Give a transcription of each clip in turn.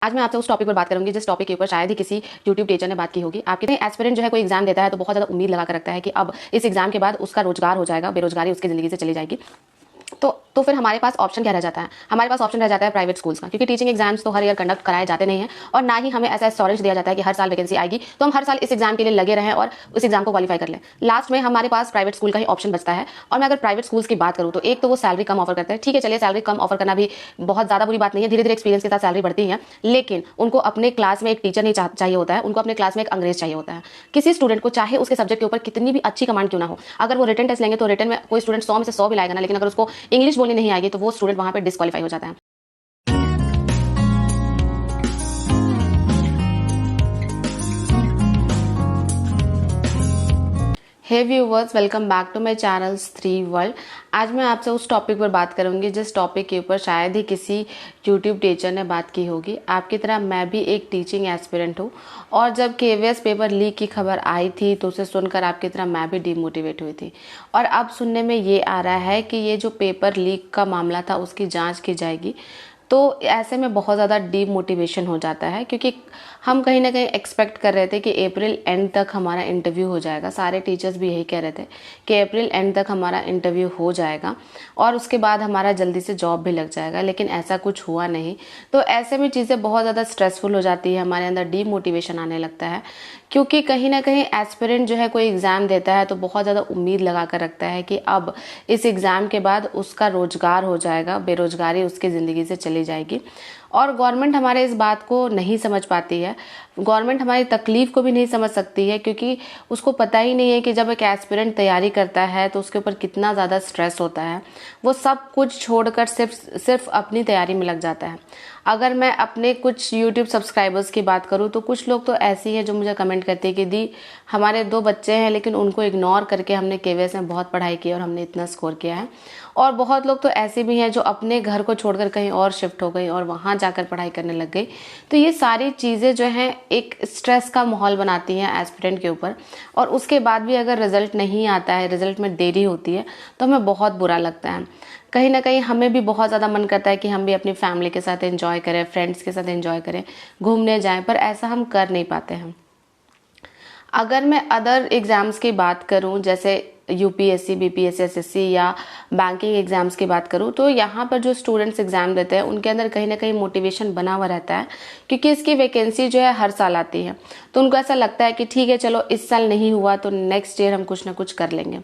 आज मैं आपसे उस टॉपिक पर बात करूंगी जिस टॉपिक के ऊपर शायद ही किसी यूट्यूब टीचर ने बात की होगी। आपके एस्पिरेंट जो है कोई एग्जाम देता है तो बहुत ज़्यादा उम्मीद लगा कर रखता है कि अब इस एग्जाम के बाद उसका रोजगार हो जाएगा, बेरोजगारी उसकी ज़िंदगी से चली जाएगी। तो फिर हमारे पास ऑप्शन क्या रह जाता है? हमारे पास ऑप्शन रह जाता है प्राइवेट स्कूल्स का, क्योंकि टीचिंग एग्जाम्स तो हर ईयर कंडक्ट कराए जाते नहीं हैं और ना ही हमें ऐसा एश्योरेंस दिया जाता है कि हर साल वैकेंसी आएगी तो हम हर साल इस एग्जाम के लिए लगे रहें और उस एग्जाम को क्वालिफाई कर लें। लास्ट में हमारे पास प्राइवेट स्कूल का ही ऑप्शन बचता है। और मैं अगर प्राइवेट स्कूल्स की बात करूँ तो एक तो वो सैलरी कम ऑफर करते हैं। ठीक है, चलिए सैलरी कम ऑफर करना भी बहुत ज़्यादा बुरी बात नहीं है, धीरे धीरे एक्सपीरियंस के साथ सैलरी बढ़ती है। लेकिन उनको अपने क्लास में एक टीचर नहीं चाहिए होता है, उनको अपने क्लास में एक अंग्रेज चाहिए होता है। किसी स्टूडेंट को चाहे उसके सब्जेक्ट के ऊपर कितनी भी अच्छी कमांड क्यों ना हो, अगर वो रिटन टेस्ट लेंगे तो रिटन में कोई स्टूडेंट 100 में से 100 भी लाएगा ना, लेकिन अगर उसको इंग्लिश बोलनी नहीं आएगी तो वो स्टूडेंट वहां पे डिस्क्वालीफाई हो जाता है। Hey viewers, welcome back to my channel 3 world. आज मैं आपसे उस टॉपिक पर बात करूंगी जिस टॉपिक के ऊपर शायद ही किसी यूट्यूब टीचर ने बात की होगी। आपकी तरह मैं भी एक टीचिंग एस्पिरेंट हूँ और जब केवीएस पेपर लीक की खबर आई थी तो उसे सुनकर आपकी तरह मैं भी डिमोटिवेट हुई थी। और अब सुनने में ये आ रहा है कि ये जो पेपर लीक का मामला था उसकी जाँच की जाएगी। तो ऐसे में बहुत ज़्यादा डीमोटिवेशन हो जाता है, क्योंकि हम कहीं ना कहीं एक्सपेक्ट कर रहे थे कि अप्रैल एंड तक हमारा इंटरव्यू हो जाएगा। सारे टीचर्स भी यही कह रहे थे कि अप्रैल एंड तक हमारा इंटरव्यू हो जाएगा और उसके बाद हमारा जल्दी से जॉब भी लग जाएगा, लेकिन ऐसा कुछ हुआ नहीं। तो ऐसे में चीज़ें बहुत ज़्यादा स्ट्रेसफुल हो जाती है, हमारे अंदर डीमोटिवेशन आने लगता है, क्योंकि कहीं ना कहीं एस्पिरेंट जो है कोई एग्ज़ाम देता है तो बहुत ज़्यादा उम्मीद लगा कर रखता है कि अब इस एग्ज़ाम के बाद उसका रोजगार हो जाएगा, बेरोजगारी उसकी ज़िंदगी से चली जाएगी। और गवर्नमेंट हमारे इस बात को नहीं समझ पाती है, गवर्नमेंट हमारी तकलीफ को भी नहीं समझ सकती है, क्योंकि उसको पता ही नहीं है कि जब एक एस्पिरेंट तैयारी करता है तो उसके ऊपर कितना ज़्यादा स्ट्रेस होता है। वो सब कुछ छोड़कर सिर्फ अपनी तैयारी में लग जाता है। अगर मैं अपने कुछ यूट्यूब सब्सक्राइबर्स की बात करूँ तो कुछ लोग तो ऐसी हैं जो मुझे कमेंट करते हैं कि दी, हमारे 2 बच्चे हैं लेकिन उनको इग्नोर करके हमने केवीएस में बहुत पढ़ाई की और हमने इतना स्कोर किया है। और बहुत लोग तो ऐसे भी हैं जो अपने घर को छोड़कर कहीं और शिफ्ट हो गई और वहाँ जाकर पढ़ाई करने लग गई। तो ये सारी चीज़ें जो हैं एक स्ट्रेस का माहौल बनाती हैं एस्पिरेंट के ऊपर। और उसके बाद भी अगर रिजल्ट नहीं आता है, रिजल्ट में देरी होती है, तो हमें बहुत बुरा लगता है। कहीं ना कहीं हमें भी बहुत ज़्यादा मन करता है कि हम भी अपनी फैमिली के साथ एंजॉय करें, फ्रेंड्स के साथ एंजॉय करें, घूमने जाएं, पर ऐसा हम कर नहीं पाते हैं। अगर मैं अदर एग्ज़ाम्स की बात करूं, जैसे यूपीएससी, बीपीएससी, एसएससी या बैंकिंग एग्जाम्स की बात करूं, तो यहाँ पर जो स्टूडेंट्स एग्जाम देते हैं उनके अंदर कहीं ना कहीं मोटिवेशन बना हुआ रहता है, क्योंकि इसकी वैकेंसी जो है हर साल आती है। तो उनको ऐसा लगता है कि ठीक है, चलो इस साल नहीं हुआ तो नेक्स्ट ईयर हम कुछ ना कुछ कर लेंगे।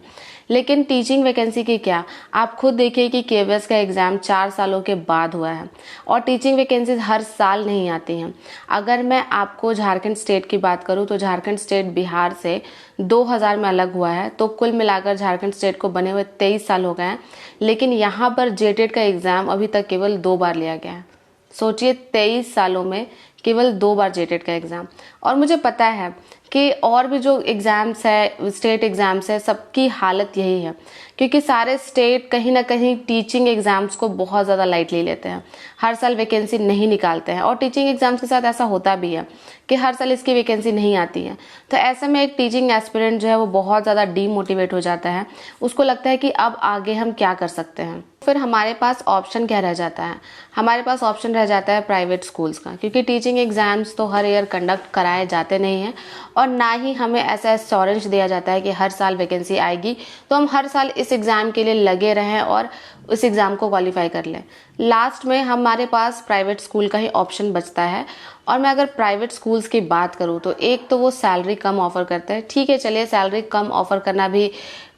लेकिन टीचिंग वैकेंसी की क्या, आप खुद देखिए कि केवीएस का एग्ज़ाम 4 सालों के बाद हुआ है और टीचिंग वैकेंसीज हर साल नहीं आती हैं। अगर मैं आपको झारखंड स्टेट की बात करूं तो झारखंड स्टेट बिहार से 2000 में अलग हुआ है, तो कुल मिलाकर झारखंड स्टेट को बने हुए 23 साल हो गए हैं। लेकिन यहाँ पर जेटेट का एग्ज़ाम अभी तक केवल 2 बार लिया गया है। सोचिए, 23 सालों में केवल 2 बार जेटेट का एग्ज़ाम। और मुझे पता है कि और भी जो एग्ज़ाम्स है, स्टेट एग्ज़ाम्स है, सबकी हालत यही है, क्योंकि सारे स्टेट कहीं ना कहीं टीचिंग एग्ज़ाम्स को बहुत ज़्यादा लाइटली लेते हैं, हर साल वैकेंसी नहीं निकालते हैं। और टीचिंग एग्ज़ाम्स के साथ ऐसा होता भी है कि हर साल इसकी वैकेंसी नहीं आती है। तो ऐसे में एक टीचिंग एस्पिरेंट जो है वो बहुत ज़्यादा डीमोटिवेट हो जाता है, उसको लगता है कि अब आगे हम क्या कर सकते हैं। फिर हमारे पास ऑप्शन क्या रह जाता है? हमारे पास ऑप्शन रह जाता है प्राइवेट स्कूल्स का, क्योंकि टीचिंग एग्ज़ाम्स तो हर ईयर कंडक्ट कराए जाते नहीं हैं और ना ही हमें ऐसा एश्योरेंस दिया जाता है कि हर साल वैकेंसी आएगी तो हम हर साल इस एग्ज़ाम के लिए लगे रहें और उस एग्ज़ाम को क्वालिफाई कर लें। लास्ट में हमारे पास प्राइवेट स्कूल का ही ऑप्शन बचता है। और मैं अगर प्राइवेट स्कूल्स की बात करूँ तो एक तो वो सैलरी कम ऑफर करते हैं। ठीक है, चलिए सैलरी कम ऑफर करना भी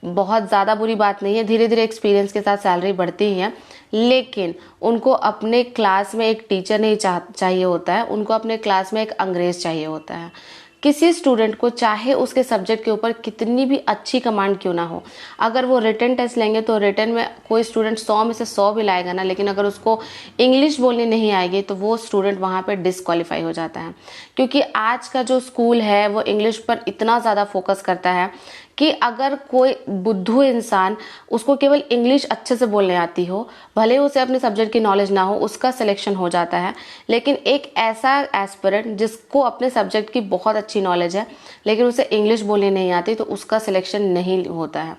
बहुत ज़्यादा बुरी बात नहीं है, धीरे धीरे एक्सपीरियंस के साथ सैलरी बढ़ती ही है। लेकिन उनको अपने क्लास में एक टीचर नहीं चाहिए होता है, उनको अपने क्लास में एक अंग्रेज चाहिए होता है। किसी स्टूडेंट को चाहे उसके सब्जेक्ट के ऊपर कितनी भी अच्छी कमांड क्यों ना हो, अगर वो रिटन टेस्ट लेंगे तो रिटन में कोई स्टूडेंट 100 में से 100 भी लाएगा ना, लेकिन अगर उसको इंग्लिश बोलनी नहीं आएगी तो वो स्टूडेंट वहाँ पे डिस्क्वालीफाई हो जाता है। क्योंकि आज का जो स्कूल है वो इंग्लिश पर इतना ज़्यादा फोकस करता है कि अगर कोई बुद्धू इंसान, उसको केवल इंग्लिश अच्छे से बोलने आती हो, भले उसे अपने सब्जेक्ट की नॉलेज ना हो, उसका सिलेक्शन हो जाता है। लेकिन एक ऐसा एस्पिरेंट जिसको अपने सब्जेक्ट की बहुत अच्छी नॉलेज है लेकिन उसे इंग्लिश बोलनी नहीं आती, तो उसका सिलेक्शन नहीं होता है।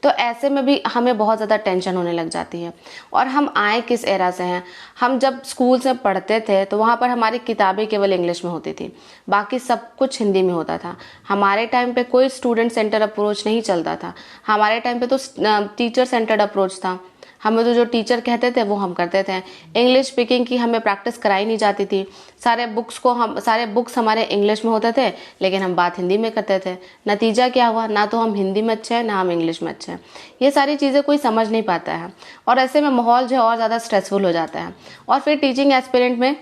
तो ऐसे में भी हमें बहुत ज़्यादा टेंशन होने लग जाती है। और हम आए किस एरा से हैं, हम जब स्कूल से पढ़ते थे तो वहाँ पर हमारी किताबें केवल इंग्लिश में होती थी, बाकी सब कुछ हिंदी में होता था। हमारे टाइम पे कोई स्टूडेंट सेंटर अप्रोच नहीं चलता था, हमारे टाइम पे तो टीचर सेंटर्ड अप्रोच था। हमें तो जो टीचर कहते थे वो हम करते थे। इंग्लिश स्पीकिंग की हमें प्रैक्टिस कराई नहीं जाती थी। सारे बुक्स हमारे इंग्लिश में होते थे, लेकिन हम बात हिंदी में करते थे। नतीजा क्या हुआ, ना तो हम हिंदी में अच्छे हैं ना हम इंग्लिश में अच्छे हैं। ये सारी चीज़ें कोई समझ नहीं पाता है और ऐसे में माहौल जो है और ज़्यादा स्ट्रेसफुल हो जाता है और फिर टीचिंग एस्पिरेंट में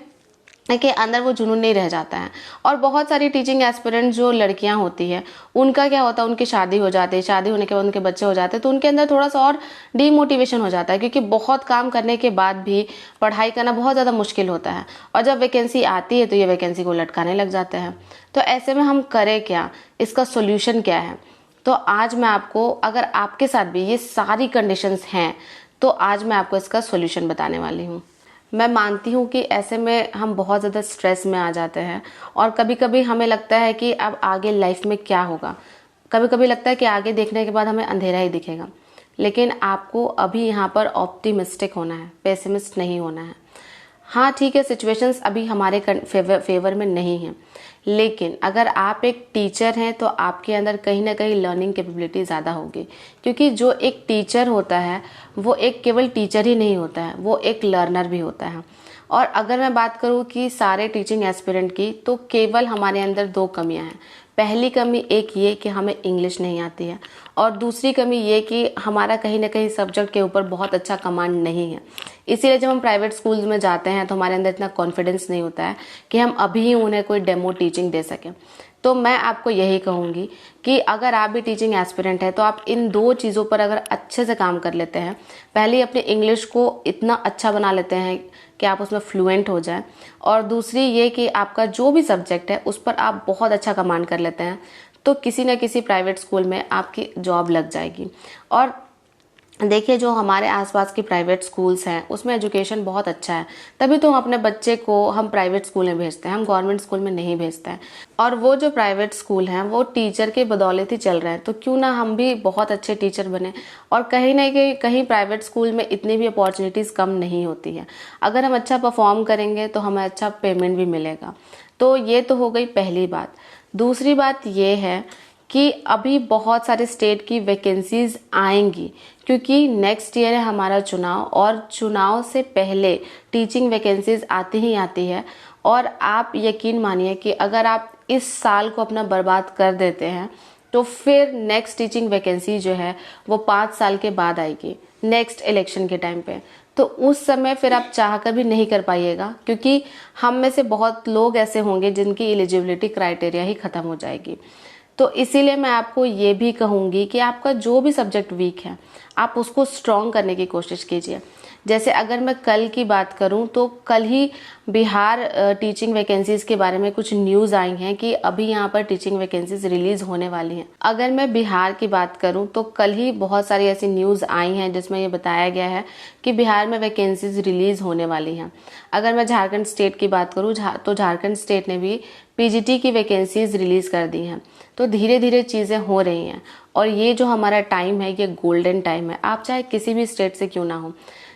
के अंदर वो जुनून नहीं रह जाता है। और बहुत सारी टीचिंग एस्पिरेंट जो लड़कियां होती है, उनका क्या होता है, उनकी शादी हो जाती है, शादी होने के बाद उनके बच्चे हो जाते हैं, तो उनके अंदर थोड़ा सा और डीमोटिवेशन हो जाता है, क्योंकि बहुत काम करने के बाद भी पढ़ाई करना बहुत ज़्यादा मुश्किल होता है। और जब वैकेंसी आती है तो ये वैकेंसी को लटकाने लग जाते हैं। तो ऐसे में हम करें क्या, इसका सोल्यूशन क्या है? तो आज मैं आपको, अगर आपके साथ भी ये सारी कंडीशंस हैं, तो आज मैं आपको इसका सोल्यूशन बताने वाली हूँ। मैं मानती हूँ कि ऐसे में हम बहुत ज़्यादा स्ट्रेस में आ जाते हैं और कभी कभी हमें लगता है कि अब आगे लाइफ में क्या होगा। कभी कभी लगता है कि आगे देखने के बाद हमें अंधेरा ही दिखेगा। लेकिन आपको अभी यहाँ पर ऑप्टिमिस्टिक होना है, पेसिमिस्ट नहीं होना है। हाँ ठीक है, सिचुएशंस अभी हमारे फेवर में नहीं है, लेकिन अगर आप एक टीचर हैं तो आपके अंदर कहीं ना कहीं लर्निंग कैपेबिलिटी ज़्यादा होगी। क्योंकि जो एक टीचर होता है वो एक केवल टीचर ही नहीं होता है, वो एक लर्नर भी होता है। और अगर मैं बात करूँ कि सारे टीचिंग एस्पिरेंट की, तो केवल हमारे अंदर 2 कमियां हैं। पहली कमी एक ये कि हमें इंग्लिश नहीं आती है और दूसरी कमी ये कि हमारा कहीं ना कहीं सब्जेक्ट के ऊपर बहुत अच्छा कमांड नहीं है। इसीलिए जब हम प्राइवेट स्कूल्स में जाते हैं तो हमारे अंदर इतना कॉन्फिडेंस नहीं होता है कि हम अभी ही उन्हें कोई डेमो टीचिंग दे सकें। तो मैं आपको यही कहूँगी कि अगर आप भी टीचिंग एस्पिरेंट है तो आप इन 2 चीज़ों पर अगर अच्छे से काम कर लेते हैं, पहले अपने इंग्लिश को इतना अच्छा बना लेते हैं कि आप उसमें फ्लुएंट हो जाएं, और दूसरी ये कि आपका जो भी सब्जेक्ट है उस पर आप बहुत अच्छा कमांड कर लेते हैं, तो किसी न किसी प्राइवेट स्कूल में आपकी जॉब लग जाएगी। और देखिए, जो हमारे आसपास की प्राइवेट स्कूल्स हैं उसमें एजुकेशन बहुत अच्छा है, तभी तो हम अपने बच्चे को हम प्राइवेट स्कूल में भेजते हैं, हम गवर्नमेंट स्कूल में नहीं भेजते हैं। और वो जो प्राइवेट स्कूल हैं वो टीचर के बदौलत ही चल रहे हैं, तो क्यों ना हम भी बहुत अच्छे टीचर बने। और कहीं ना कहीं प्राइवेट स्कूल में इतनी भी अपॉर्चुनिटीज़ कम नहीं होती है। अगर हम अच्छा परफॉर्म करेंगे तो हमें अच्छा पेमेंट भी मिलेगा। तो ये तो हो गई पहली बात। दूसरी बात ये है कि अभी बहुत सारे स्टेट की वैकेंसीज आएंगी, क्योंकि नेक्स्ट ईयर है हमारा चुनाव, और चुनाव से पहले टीचिंग वैकेंसीज आती ही आती है। और आप यकीन मानिए कि अगर आप इस साल को अपना बर्बाद कर देते हैं तो फिर नेक्स्ट टीचिंग वैकेंसी जो है वो 5 साल के बाद आएगी, नेक्स्ट इलेक्शन के टाइम पे। तो उस समय फिर आप चाह कर भी नहीं कर पाइएगा, क्योंकि हम में से बहुत लोग ऐसे होंगे जिनकी एलिजिबिलिटी क्राइटेरिया ही खत्म हो जाएगी। तो इसीलिए मैं आपको ये भी कहूँगी कि आपका जो भी सब्जेक्ट वीक है आप उसको स्ट्रॉन्ग करने की कोशिश कीजिए। जैसे अगर मैं कल की बात करूं तो कल ही बिहार टीचिंग वैकेंसीज के बारे में कुछ न्यूज़ आई हैं कि अभी यहाँ पर टीचिंग वैकेंसीज रिलीज होने वाली हैं। अगर मैं बिहार की बात करूं तो कल ही बहुत सारी ऐसी न्यूज़ आई हैं जिसमें ये बताया गया है कि बिहार में वैकेंसीज रिलीज होने वाली हैं। अगर मैं झारखंड स्टेट की बात करूँ तो झारखंड स्टेट ने भी पीजीटी की वैकेंसीज रिलीज कर दी हैं। तो धीरे धीरे चीज़ें हो रही हैं और ये जो हमारा टाइम है ये गोल्डन टाइम है, आप चाहे किसी भी स्टेट से क्यों ना हो।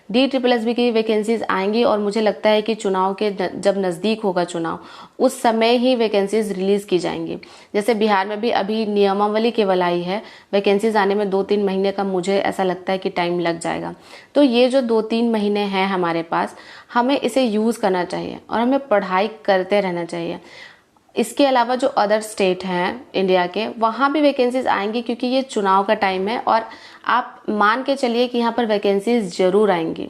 DSSB की वैकेंसीज आएंगी और मुझे लगता है कि चुनाव के जब नज़दीक होगा चुनाव, उस समय ही वैकेंसीज रिलीज़ की जाएंगी। जैसे बिहार में भी अभी नियमावली केवल आई है, वैकेंसीज आने में 2-3 महीने का मुझे ऐसा लगता है कि टाइम लग जाएगा। तो ये जो 2-3 महीने हैं हमारे पास, हमें इसे यूज़ करना चाहिए और हमें पढ़ाई करते रहना चाहिए। इसके अलावा जो अदर स्टेट हैं इंडिया के, वहाँ भी वैकेंसीज आएंगी, क्योंकि ये चुनाव का टाइम है और आप मान के चलिए कि यहाँ पर वैकेंसीज जरूर आएंगी।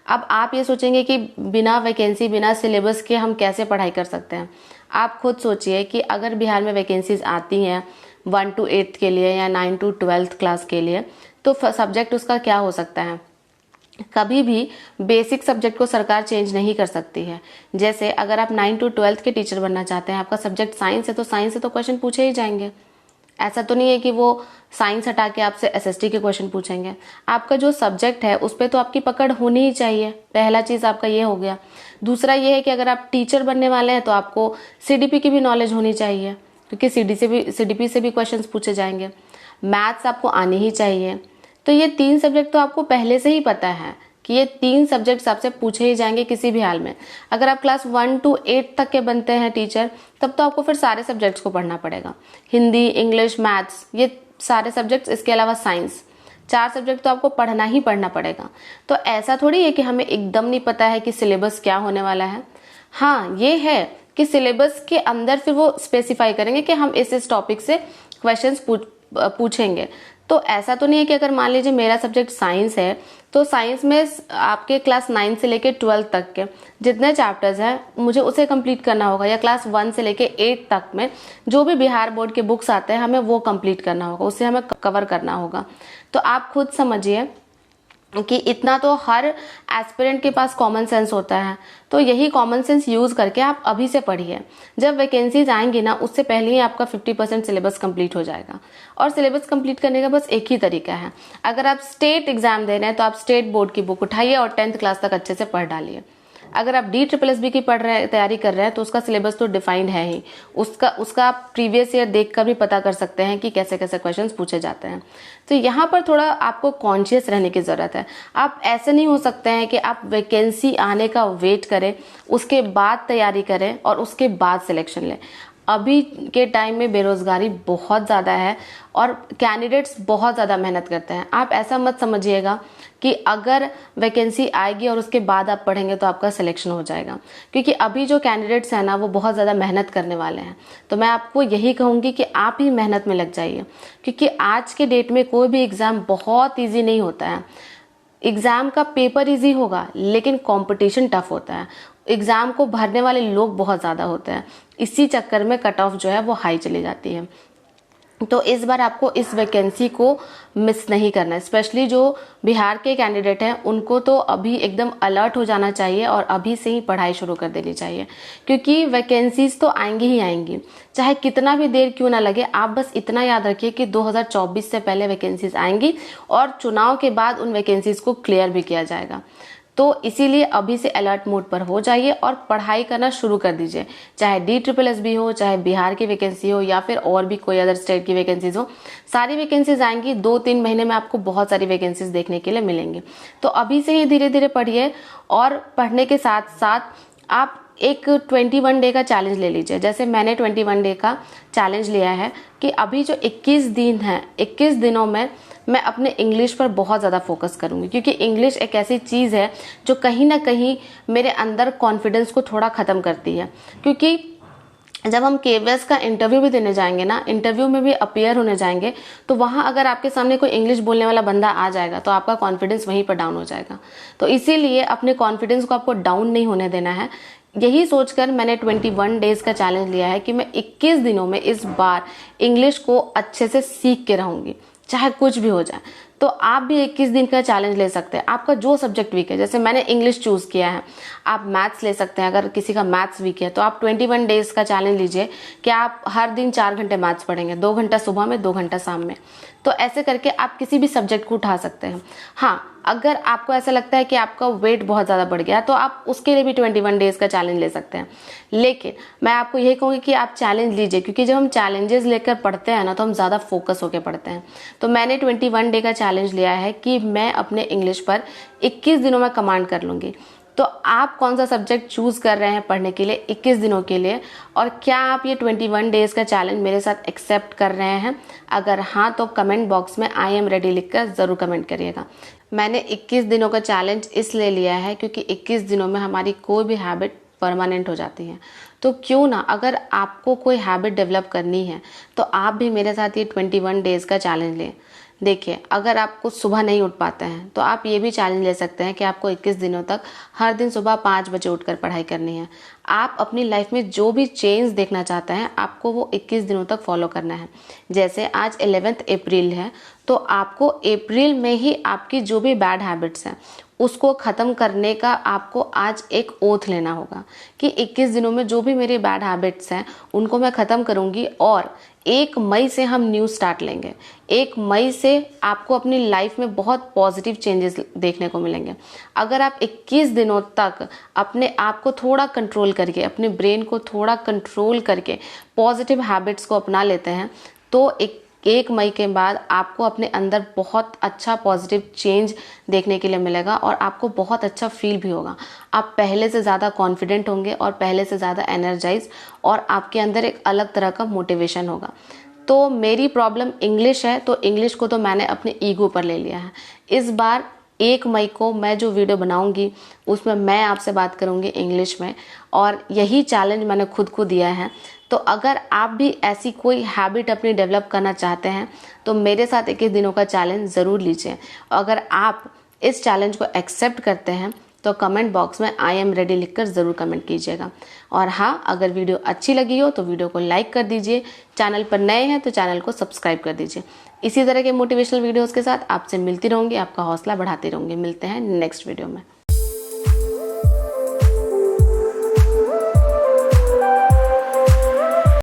अब आप ये सोचेंगे कि बिना वैकेंसी, बिना सिलेबस के हम कैसे पढ़ाई कर सकते हैं। आप खुद सोचिए कि अगर बिहार में वैकेंसीज आती हैं 1 to 8 के लिए या 9 to 12th क्लास के लिए, तो सब्जेक्ट उसका क्या हो सकता है। कभी भी बेसिक सब्जेक्ट को सरकार चेंज नहीं कर सकती है। जैसे अगर आप 9 to 12th के टीचर बनना चाहते हैं, आपका सब्जेक्ट साइंस है, तो साइंस से तो क्वेश्चन पूछे ही जाएंगे। ऐसा तो नहीं है कि वो साइंस हटा के आपसे SST के क्वेश्चन पूछेंगे। आपका जो सब्जेक्ट है उस पर तो आपकी पकड़ होनी ही चाहिए। पहला चीज़ आपका ये हो गया। दूसरा ये है कि अगर आप टीचर बनने वाले हैं तो आपको CDP की भी नॉलेज होनी चाहिए, क्योंकि CDP से भी क्वेश्चन पूछे जाएंगे। मैथ्स आपको आनी ही चाहिए। तो ये 3 सब्जेक्ट तो आपको पहले से ही पता है कि ये 3 सब्जेक्ट्स आपसे पूछे ही जाएंगे किसी भी हाल में। अगर आप क्लास 1 to 8 तक के बनते हैं टीचर, तब तो आपको फिर सारे सब्जेक्ट्स को पढ़ना पड़ेगा। हिंदी, इंग्लिश, मैथ्स, ये सारे सब्जेक्ट्स, इसके अलावा साइंस, 4 सब्जेक्ट तो आपको पढ़ना ही पढ़ना पड़ेगा। तो ऐसा थोड़ी है कि हमें एकदम नहीं पता है कि सिलेबस क्या होने वाला है। हाँ, ये है कि सिलेबस के अंदर फिर वो स्पेसिफाई करेंगे कि हम इस टॉपिक से क्वेश्चंस पूछेंगे। तो ऐसा तो नहीं है कि अगर मान लीजिए मेरा सब्जेक्ट साइंस है, तो साइंस में आपके क्लास 9 से लेके 12 तक के जितने चैप्टर्स हैं मुझे उसे कंप्लीट करना होगा, या क्लास 1 से लेके 8 तक में जो भी बिहार बोर्ड के बुक्स आते हैं हमें वो कंप्लीट करना होगा, उसे हमें कवर करना होगा। तो आप खुद समझिए कि इतना तो हर एस्पिरेंट के पास कॉमन सेंस होता है। तो यही कॉमन सेंस यूज करके आप अभी से पढ़िए। जब वैकेंसीज आएंगी ना, उससे पहले ही आपका 50% सिलेबस कंप्लीट हो जाएगा। और सिलेबस कंप्लीट करने का बस एक ही तरीका है। अगर आप स्टेट एग्जाम दे रहे हैं तो आप स्टेट बोर्ड की बुक उठाइए और 10th क्लास तक अच्छे से पढ़ डालिए। अगर आप DSSB की तैयारी कर रहे हैं तो उसका सिलेबस तो डिफाइंड है ही, उसका आप प्रीवियस ईयर देखकर भी पता कर सकते हैं कि कैसे कैसे क्वेश्चंस पूछे जाते हैं। तो यहाँ पर थोड़ा आपको कॉन्शियस रहने की ज़रूरत है। आप ऐसे नहीं हो सकते हैं कि आप वैकेंसी आने का वेट करें, उसके बाद तैयारी करें और उसके बाद सिलेक्शन लें। अभी के टाइम में बेरोजगारी बहुत ज़्यादा है और कैंडिडेट्स बहुत ज़्यादा मेहनत करते हैं। आप ऐसा मत समझिएगा कि अगर वैकेंसी आएगी और उसके बाद आप पढ़ेंगे तो आपका सिलेक्शन हो जाएगा, क्योंकि अभी जो कैंडिडेट्स हैं ना वो बहुत ज़्यादा मेहनत करने वाले हैं। तो मैं आपको यही कहूँगी कि आप ही मेहनत में लग जाइए, क्योंकि आज के डेट में कोई भी एग्ज़ाम बहुत ईजी नहीं होता है। एग्ज़ाम का पेपर इजी होगा लेकिन कंपटीशन टफ होता है। एग्ज़ाम को भरने वाले लोग बहुत ज़्यादा होते हैं, इसी चक्कर में कट ऑफ जो है वो हाई चली जाती है। तो इस बार आपको इस वैकेंसी को मिस नहीं करना है। स्पेशली जो बिहार के कैंडिडेट हैं उनको तो अभी एकदम अलर्ट हो जाना चाहिए और अभी से ही पढ़ाई शुरू कर देनी चाहिए, क्योंकि वैकेंसीज तो आएंगी ही आएंगी, चाहे कितना भी देर क्यों ना लगे। आप बस इतना याद रखिए कि 2024 से पहले वैकेंसीज आएंगी और चुनाव के बाद उन वैकेंसीज को क्लियर भी किया जाएगा। तो इसीलिए अभी से अलर्ट मोड पर हो जाइए और पढ़ाई करना शुरू कर दीजिए। चाहे DSSB हो, चाहे बिहार की वैकेंसी हो, या फिर और भी कोई अदर स्टेट की वैकेंसीज हो, सारी वैकेंसीज आएंगी। 2-3 महीने में आपको बहुत सारी वैकेंसीज देखने के लिए मिलेंगी। तो अभी से ही धीरे धीरे पढ़िए और पढ़ने के साथ साथ आप एक 21 डे का चैलेंज ले लीजिए। जैसे मैंने 21 डे का चैलेंज लिया है कि अभी जो 21 दिन है, 21 दिनों में मैं अपने इंग्लिश पर बहुत ज़्यादा फोकस करूँगी, क्योंकि इंग्लिश एक ऐसी चीज़ है जो कहीं ना कहीं मेरे अंदर कॉन्फिडेंस को थोड़ा ख़त्म करती है। क्योंकि जब हम KVS का इंटरव्यू भी देने जाएंगे ना, इंटरव्यू में भी अपीयर होने जाएंगे, तो वहाँ अगर आपके सामने कोई इंग्लिश बोलने वाला बंदा आ जाएगा तो आपका कॉन्फिडेंस वहीं पर डाउन हो जाएगा। तो इसीलिए अपने कॉन्फिडेंस को आपको डाउन नहीं होने देना है। यही सोचकर मैंने 21 डेज का चैलेंज लिया है कि मैं 21 दिनों में इस बार इंग्लिश को अच्छे से सीख के रहूँगी, चाहे कुछ भी हो जाए। तो आप भी 21 दिन का चैलेंज ले सकते हैं। आपका जो सब्जेक्ट वीक है, जैसे मैंने इंग्लिश चूज किया है, आप मैथ्स ले सकते हैं। अगर किसी का मैथ्स वीक है तो आप 21 डेज का चैलेंज लीजिए कि आप हर दिन 4 घंटे मैथ्स पढ़ेंगे, 2 घंटा सुबह में, 2 घंटा शाम में। तो ऐसे करके आप किसी भी सब्जेक्ट को उठा सकते हैं। हाँ, अगर आपको ऐसा लगता है कि आपका वेट बहुत ज़्यादा बढ़ गया तो आप उसके लिए भी 21 डेज का चैलेंज ले सकते हैं। लेकिन मैं आपको यही कहूँगी कि आप चैलेंज लीजिए, क्योंकि जब हम चैलेंजेस लेकर पढ़ते हैं ना तो हम ज़्यादा फोकस होकर पढ़ते हैं। तो मैंने 21 डे का चैलेंज लिया है कि मैं अपने इंग्लिश पर 21 दिनों में कमांड कर लूँगी। तो आप कौन सा सब्जेक्ट चूज कर रहे हैं पढ़ने के लिए 21 दिनों के लिए, और क्या आप ये 21 डेज का चैलेंज मेरे साथ एक्सेप्ट कर रहे हैं? अगर हाँ तो कमेंट बॉक्स में आई एम रेडी लिखकर ज़रूर कमेंट करिएगा। मैंने 21 दिनों का चैलेंज इसलिए लिया है क्योंकि 21 दिनों में हमारी कोई भी हैबिट परमानेंट हो जाती है। तो क्यों ना, अगर आपको कोई हैबिट डेवलप करनी है तो आप भी मेरे साथ ये 21 डेज का चैलेंज लें। देखिए, अगर आपको सुबह नहीं उठ पाते हैं तो आप ये भी चैलेंज ले सकते हैं कि आपको 21 दिनों तक हर दिन सुबह 5 बजे उठकर पढ़ाई करनी है। आप अपनी लाइफ में जो भी चेंज देखना चाहते हैं आपको वो 21 दिनों तक फॉलो करना है। जैसे आज 11 अप्रैल है, तो आपको अप्रैल में ही आपकी जो भी बैड हैबिट्स हैं उसको ख़त्म करने का आपको आज एक ओथ लेना होगा कि 21 दिनों में जो भी मेरी बैड हैबिट्स हैं उनको मैं ख़त्म करूँगी और 1 मई से हम न्यू स्टार्ट लेंगे। 1 मई से आपको अपनी लाइफ में बहुत पॉजिटिव चेंजेस देखने को मिलेंगे। अगर आप 21 दिनों तक अपने आप को थोड़ा कंट्रोल करके, अपने ब्रेन को थोड़ा कंट्रोल करके पॉजिटिव हैबिट्स को अपना लेते हैं तो 1 मई के बाद आपको अपने अंदर बहुत अच्छा पॉजिटिव चेंज देखने के लिए मिलेगा और आपको बहुत अच्छा फील भी होगा। आप पहले से ज़्यादा कॉन्फिडेंट होंगे और पहले से ज़्यादा एनर्जाइज, और आपके अंदर एक अलग तरह का मोटिवेशन होगा। तो मेरी प्रॉब्लम इंग्लिश है, तो इंग्लिश को तो मैंने अपने ईगो पर ले लिया है। इस बार 1 मई को मैं जो वीडियो बनाऊंगी उसमें मैं आपसे बात करूंगी इंग्लिश में, और यही चैलेंज मैंने खुद को दिया है। तो अगर आप भी ऐसी कोई हैबिट अपनी डेवलप करना चाहते हैं तो मेरे साथ 21 दिनों का चैलेंज ज़रूर लीजिए। अगर आप इस चैलेंज को एक्सेप्ट करते हैं तो कमेंट बॉक्स में आई एम रेडी लिखकर ज़रूर कमेंट कीजिएगा। और हाँ, अगर वीडियो अच्छी लगी हो तो वीडियो को लाइक कर दीजिए, चैनल पर नए हैं तो चैनल को सब्सक्राइब कर दीजिए। इसी तरह के मोटिवेशनल वीडियोस के साथ आपसे मिलती रहूँगी, आपका हौसला बढ़ाती रहूँगी। मिलते हैं नेक्स्ट वीडियो में।